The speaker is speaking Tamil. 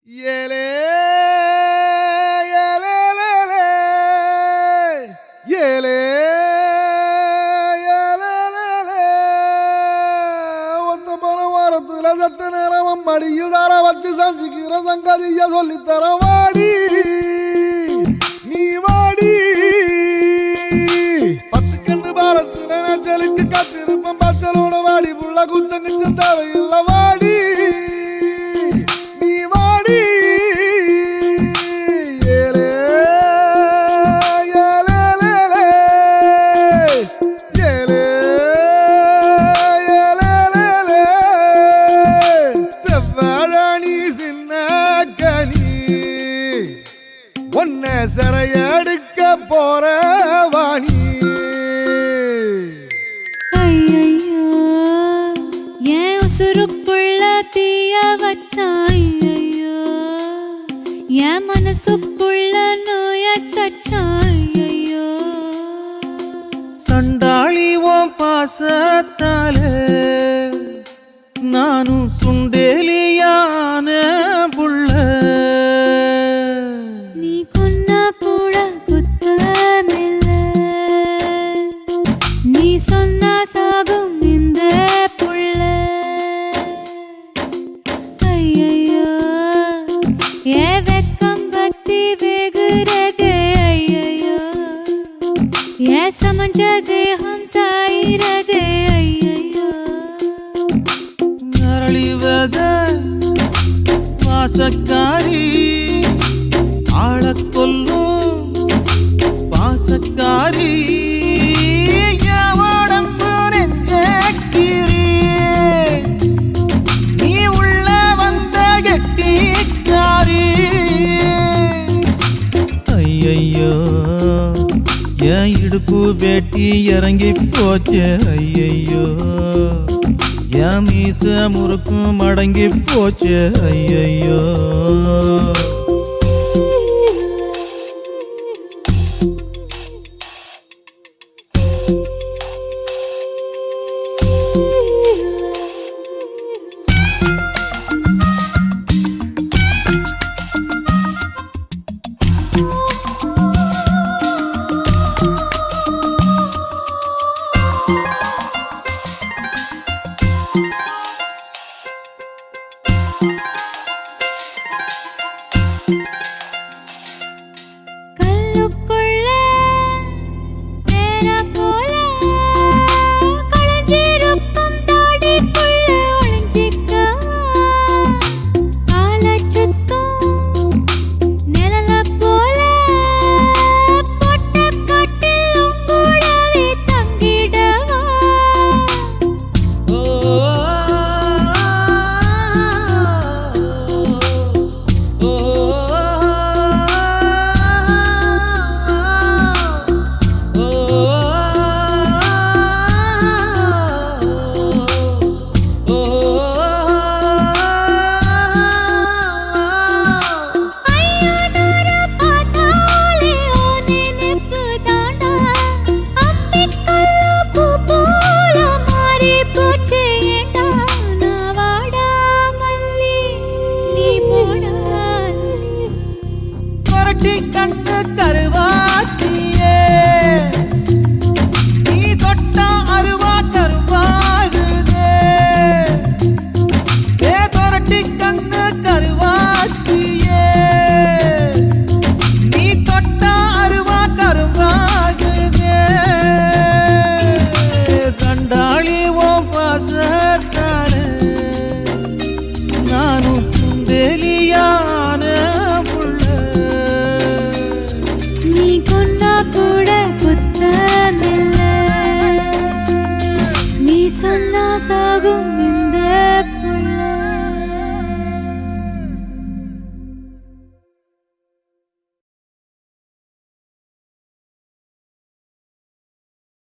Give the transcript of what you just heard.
ஏலே ஏலே ஏலே ஒத்த பல வாரத்துல சத்த நேரம் மடியில் தார வச்சு சஞ்சிக்கிற சங்கதிய சொல்லித்தர வாடி நீ வாடி பத்து கண்டு பாலத்துல நச்சலுக்கு கத்திருப்பம் பச்சலோட வாடி புள்ள குச்சங்கிச்சம் தேவையில்ல வாடி ஒன்ன சரையடுக்க போற வாணி ஐயையோ ஏன் உசுருக்குள்ள தீய வச்சான் ஐயையோ என் மனசுக்குள்ள நோய தச்சான் ஐயையோ சண்டாளி ஓம் பாசத்தாலே நானும் சுண்டேலியான புள்ள சொன்னா சாகும் இந்த புள்ள ஐயையோ ஏ வெக்கம் பத்தி வெகுறதே ஐயையோ ஏ சமஞ்ச தேகம் சாயிரதே ஐயையோ நரளிவத வாசக்காரி ஆளக் கொல்லும் பாசக்காரி என் இடுப்பு வேட்டி இறங்கி போச்சு ஐயையோ என் மீச முறுக்கும் மடங்கி போச்சு ஐயையோ கண்டு கருவாச்சியே நீ தொட்டா அருவா கருவாகுதே ஏ தொரட்டி கண்ணு கருவாச்சியே நீ தொட்டா அருவா கருவாகுதே சண்டாளி ஓம் பாசத்தாலே நானும் சுண்டேலியான கூட குத்தமில்ல நீ சொன்னா சாகும் இந்த